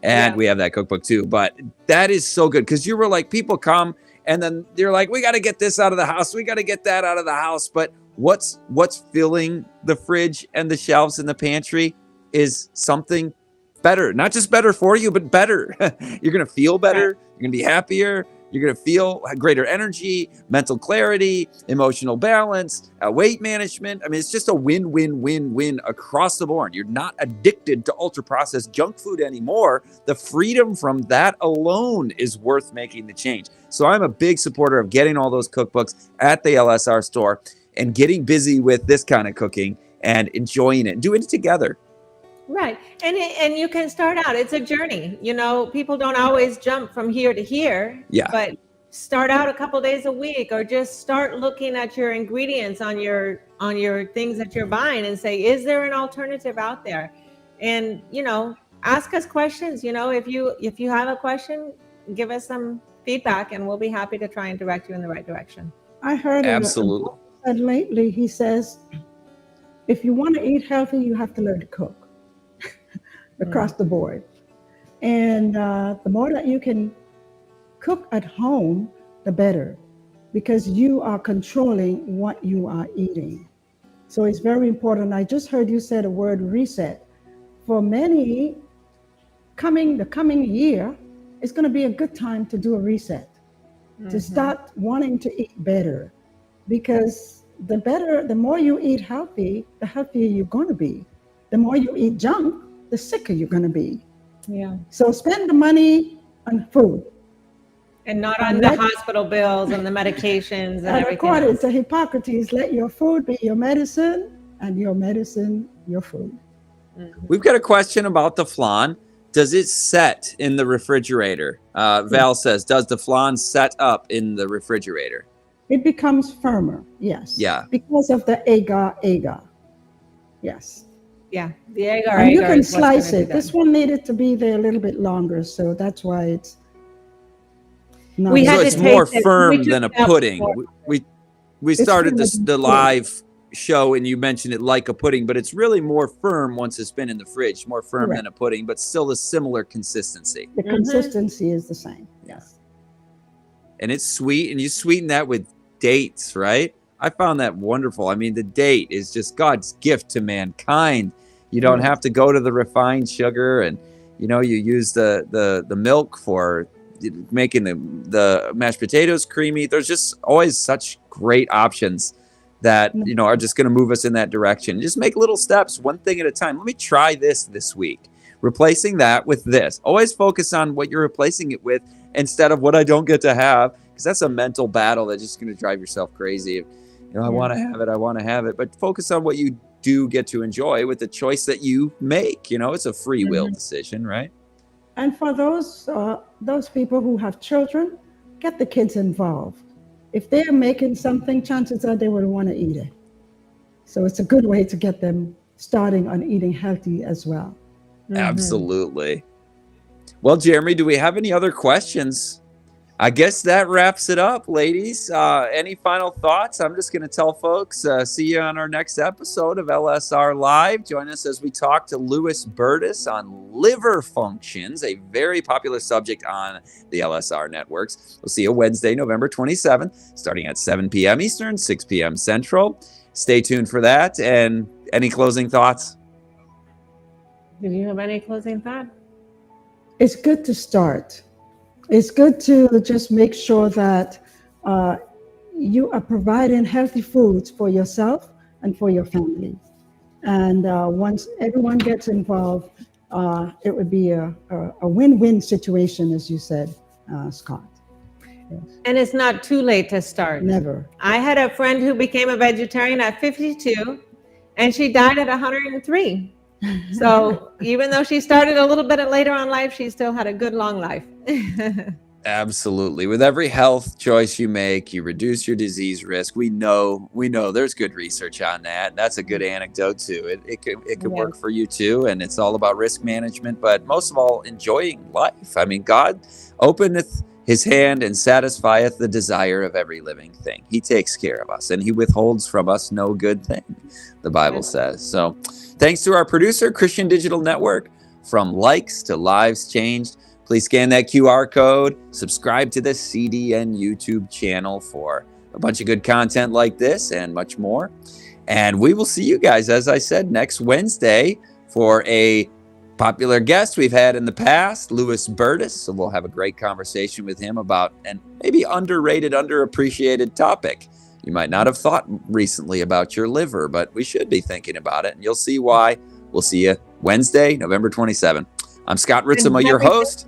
And Yeah. we have that cookbook too. But that is so good because you were like, people come and then they're like, we got to get this out of the house. We got to get that out of the house. But what's filling the fridge and the shelves in the pantry is something better, not just better for you, but better. You're going to feel better. You're going to be happier. You're going to feel greater energy, mental clarity, emotional balance, weight management. I mean, it's just a win, win, win, win across the board. You're not addicted to ultra processed junk food anymore. The freedom from that alone is worth making the change. So I'm a big supporter of getting all those cookbooks at the LSR store and getting busy with this kind of cooking and enjoying it, doing it together. Right. And you can start out. It's a journey. You know, people don't always jump from here to here. Yeah. But start out a couple days a week, or just start looking at your ingredients on your things that you're buying and say, is there an alternative out there? And, you know, ask us questions. You know, if you have a question, give us some feedback and we'll be happy to try and direct you in the right direction. I heard Absolutely. said lately, he says, if you want to eat healthy, you have to learn to cook across the board. And the more that you can cook at home, the better, because you are controlling what you are eating. So it's very important. I just heard you say the word reset. For many, the coming year is going to be a good time to do a reset, to start wanting to eat better, because the more you eat healthy, the healthier you're going to be. The more you eat junk, the sicker you're going to be. Yeah. So spend the money on food. And not on the hospital bills and the medications and everything According else. to Hippocrates, let your food be your medicine and your medicine your food. We've got a question about the flan. Does it set in the refrigerator? Val says, does the flan set up in the refrigerator? It becomes firmer, yes. Yeah. Because of the agar. Yes. Yeah, the agar. And you can slice it. This one needed to be there a little bit longer, so that's why it's not. We So had to it's taste more it. firm We than a took it out pudding. before. We started It's the live show and you mentioned it like a pudding, but it's really more firm once it's been in the fridge, more firm Correct. than a pudding, but still a similar consistency. The consistency is the same. Yes. And it's sweet, and you sweeten that with dates, right? I found that wonderful. I mean, the date is just God's gift to mankind. You don't Yes. have to go to the refined sugar, and you use the milk for making the mashed potatoes creamy. There's just always such great options that are just going to move us in that direction. Just make little steps, one thing at a time. Let me try this week, replacing that with this. Always focus on what you're replacing it with instead of what I don't get to have, because that's a mental battle that's just going to drive yourself crazy. I want to have it, but focus on what you do get to enjoy with the choice that you make. It's a free will decision, right? And for those people who have children, get the kids involved. If they're making something, chances are they will want to eat it. So it's a good way to get them starting on eating healthy as well. Absolutely. Well, Jeremy, do we have any other questions? I guess that wraps it up, ladies. Any final thoughts? I'm just going to tell folks, see you on our next episode of LSR Live. Join us as we talk to Louis Burtis on liver functions, a very popular subject on the LSR networks. We'll see you Wednesday, November 27th, starting at 7 p.m. Eastern, 6 p.m. Central. Stay tuned for that. And any closing thoughts? Did you have any closing thought? It's good to start. It's good to just make sure that you are providing healthy foods for yourself and for your family. And once everyone gets involved, it would be a win-win situation, as you said, Scott. Yes. And it's not too late to start. Never. I had a friend who became a vegetarian at 52 and she died at 103. So even though she started a little bit later on life, she still had a good long life. Absolutely. With every health choice you make, you reduce your disease risk. We know there's good research on that. That's a good anecdote too. It could work for you too. And it's all about risk management, but most of all, enjoying life. I mean, God openeth his hand and satisfieth the desire of every living thing. He takes care of us and he withholds from us no good thing, the Bible says. So thanks to our producer, Christian Digital Network, from likes to lives changed. Please scan that QR code, subscribe to the CDN YouTube channel for a bunch of good content like this and much more. And we will see you guys, as I said, next Wednesday for a popular guest we've had in the past, Louis Burtis. So we'll have a great conversation with him about an maybe underrated, underappreciated topic. You might not have thought recently about your liver, but we should be thinking about it. And you'll see why. We'll see you Wednesday, November 27th. I'm Scott Ritsema, your host.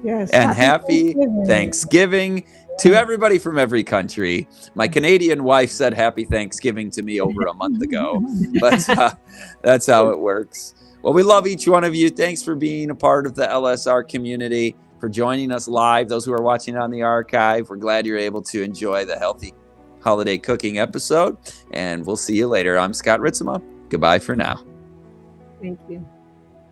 Yes. And happy Thanksgiving to everybody from every country. My Canadian wife said happy Thanksgiving to me over a month ago, but that's how it works. Well, we love each one of you. Thanks for being a part of the LSR community, for joining us live. Those who are watching on the archive, we're glad you're able to enjoy the healthy holiday cooking episode, and we'll see you later. I'm Scott Ritsema. Goodbye for now. Thank you.